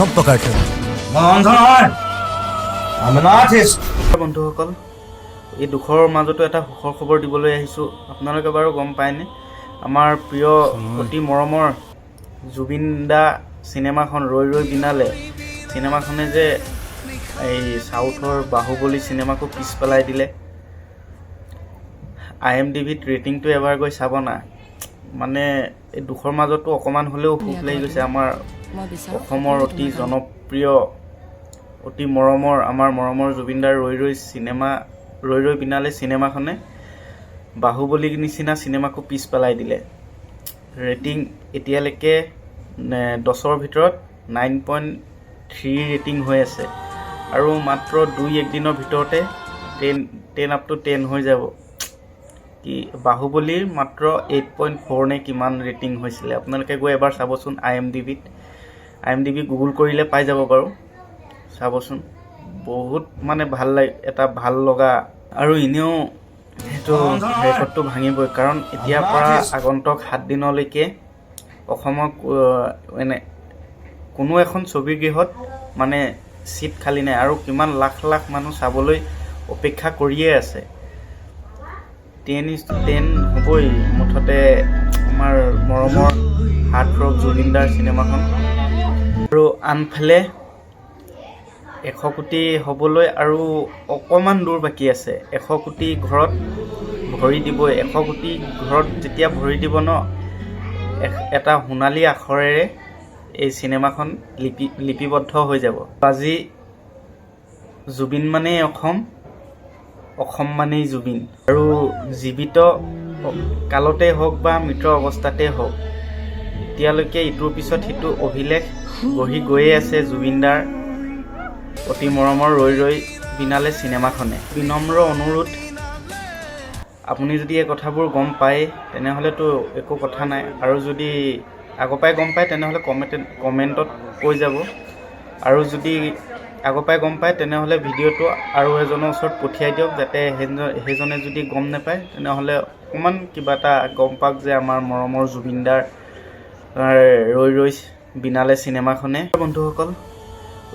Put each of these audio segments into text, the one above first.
চম্পা cartoon. মই অন্ধ নহয়, I'm an artist. বন্ধুসকল, এই দুখৰ মাজতো এটা সুখৰ খবৰ দিবলৈ আহিছোঁ। আপোনালোকে বাৰু গম পায়নে, আমাৰ প্ৰিয় অতি মৰমৰ জুবিন দা চিনেমাখন ৰৈ ৰৈ বিনালে চিনেমাখনে যে এই চাউথৰ বাহুবলী চিনেমাকো পিছ পেলাই দিলে। IMDbত ৰেটিংটো এবাৰ গৈ চাব না। মানে এই দুখৰ মাজতো অকণমান হ'লেও সুখ লাগি গৈছে। আমাৰ অসমৰ অতি জনপ্ৰিয় অতি মৰমৰ আমাৰ মৰমৰ জুবিনদাৰ ৰৈ ৰৈ বিনালে চিনেমাখনে বাহুবলীৰ নিচিনা চিনেমাকো পিছ পেলাই দিলে। ৰেটিং এতিয়ালৈকে 10ৰ ভিতৰত 9.3 ৰেটিং হৈ আছে আৰু মাত্ৰ 2-1 দিনৰ ভিতৰতে 10 up to 10 হৈ যাব। কি বাহুবলীৰ মাত্ৰ 8.4 নে কিমান ৰেটিং হৈছিলে। আপোনালোকে গৈ এবাৰ চাবচোন IMDb গুগল কৰিলে পাই যাব বাৰু, চাবচোন। বহুত মানে ভাল লাগে, এটা ভাল লগা আৰু এনেও সেইটো ৰেকৰ্ডটো ভাঙিবই, কাৰণ এতিয়াৰ পৰা আগন্তুক 7 দিনলৈকে অসমত কোনো এখন ছবি গৃহত মানে চিট খালী নাই আৰু কিমান লাখ লাখ মানুহ চাবলৈ অপেক্ষা কৰিয়ে আছে। 10 হ'বই মুঠতে আমাৰ মৰমৰ হাৰ্ট ৰক জুবিনদাৰ চিনেমাখন। আৰু আনফালে 100 কোটি হ'বলৈ আৰু অকণমান দূৰ বাকী আছে। 100 কোটি ঘৰত ভৰি দিবই। 100 কোটি ঘৰত যেতিয়া ভৰি দিব ন, এটা সোণালী আখৰেৰে এই চিনেমাখন লিপিবদ্ধ হৈ যাব। আজি জুবিন মানেই অসম, অসম মানেই জুবিন। আৰু জীৱিত কালতেই হওক বা মৃত অৱস্থাতেই হওক, এতিয়ালৈকে ইটোৰ পিছত সিটো অভিলেখ গঢ়ি গৈয়ে আছে জুবিনদাৰ অতি মৰমৰ ৰৈ ৰৈ বিনালে চিনেমাখনে। বিনম্ৰ অনুৰোধ, আপুনি যদি এই কথাবোৰ গম পায় তেনেহ'লেতো একো কথা নাই, আৰু যদি আগৰ পৰাই গম পায় তেনেহ'লে কমেণ্টত কৈ যাব, আৰু যদি আগৰ পৰাই গম পায় তেনেহ'লে ভিডিঅ'টো আৰু এজনৰ ওচৰত পঠিয়াই দিয়ক, যাতে সেইজনে যদি গম নাপায় তেনেহ'লে অকণমান কিবা এটা গম পাওক যে আমাৰ মৰমৰ জুবিনদাৰ ৰৈ ৰৈ বিনালে চিনেমাখনে। বন্ধুসকল,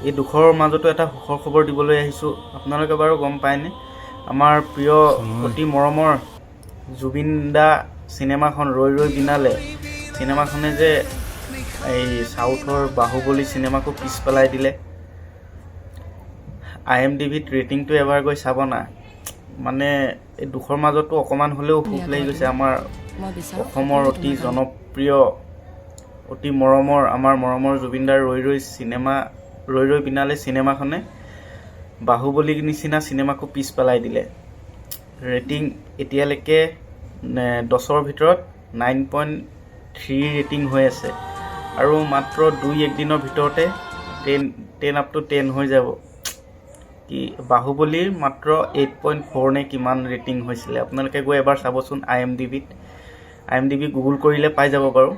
এই দুখৰ মাজতো এটা সুখৰ খবৰ দিবলৈ আহিছোঁ। আপোনালোকে বাৰু গম পায়নে, আমাৰ প্ৰিয় অতি মৰমৰ জুবিন দা চিনেমাখন ৰৈ ৰৈ বিনালে চিনেমাখনে যে এই চাউথৰ বাহুবলী চিনেমাকো পিছ পেলাই দিলে। IMDbত ৰেটিংটো এবাৰ গৈ চাব না। মানে এই দুখৰ মাজতো অকণমান হ'লেও সুখ লাগি গৈছে। আমাৰ অসমৰ অতি জনপ্ৰিয় অতি মৰমৰ আমাৰ মৰমৰ জুবিনদাৰ ৰৈ ৰৈ বিনালে চিনেমাখনে বাহুবলীৰ নিচিনা চিনেমাকো পিছ পেলাই দিলে। ৰেটিং এতিয়ালৈকে 10ৰ ভিতৰত 9.3 ৰেটিং হৈ আছে আৰু মাত্ৰ 2-1 দিনৰ ভিতৰতে 10 up to 10 হৈ যাব। কি বাহুবলীৰ মাত্ৰ 8.4 নে কিমান ৰেটিং হৈছিলে। আপোনালোকে গৈ এবাৰ চাবচোন IMDb গুগল কৰিলে পাই যাব বাৰু,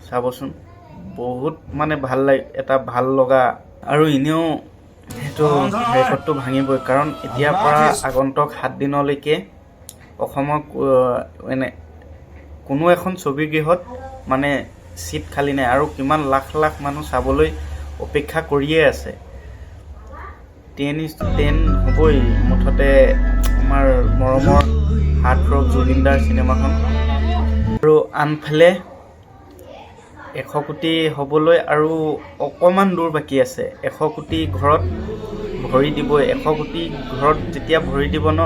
চাবচোন। বহুত মানে ভাল লাগে, এটা ভাল লগা আৰু এনেও সেইটো ৰেকৰ্ডটো ভাঙিবই, কাৰণ এতিয়াৰ পৰা আগন্তুক 7 দিনলৈকে অসমত কোনো এখন ছবি গৃহত মানে চিট খালী নাই আৰু কিমান লাখ লাখ মানুহ চাবলৈ অপেক্ষা কৰিয়ে আছে। 10 হ'বই মুঠতে আমাৰ মৰমৰ হাৰ্ট ৰক জুবিনদাৰ চিনেমাখন। আৰু আনফালে 100 কোটি হ'বলৈ আৰু অকণমান দূৰ বাকী আছে। 100 কোটি ঘৰত ভৰি দিবই। 100 কোটি ঘৰত যেতিয়া ভৰি দিব ন,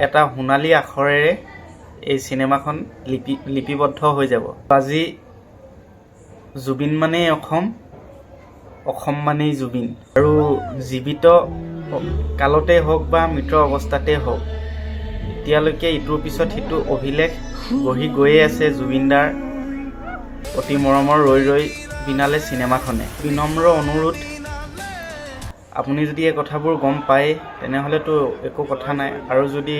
এটা সোণালী আখৰেৰে এই চিনেমাখন লিপিবদ্ধ হৈ যাব। আজি জুবিন মানেই অসম, অসম মানেই জুবিন। আৰু জীৱিত কালতেই হওক বা মৃত অৱস্থাতেই হওক, এতিয়ালৈকে ইটোৰ পিছত সিটো অভিলেখ গঢ়ি গৈয়ে আছে জুবিনদাৰ অতি মৰমৰ ৰৈ ৰৈ বিনালে চিনেমাখনে। বিনম্ৰ অনুৰোধ, আপুনি যদি এই কথাবোৰ গম পায় তেনেহ'লেতো একো কথা নাই, আৰু যদি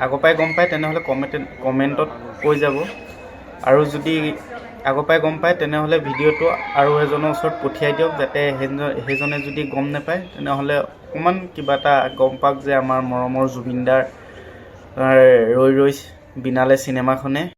আগৰ পৰাই গম পায় তেনেহ'লে কমেণ্টত কৈ যাব, আৰু যদি আগৰ পৰাই গম পায় তেনেহ'লে ভিডিঅ'টো আৰু এজনৰ ওচৰত পঠিয়াই দিয়ক, যাতে সেইজনে যদি গম নাপায় তেনেহ'লে অকণমান কিবা এটা গম পাওক যে আমাৰ মৰমৰ জুবিনদাৰ ৰৈ ৰৈ বিনালে চিনেমাখনে।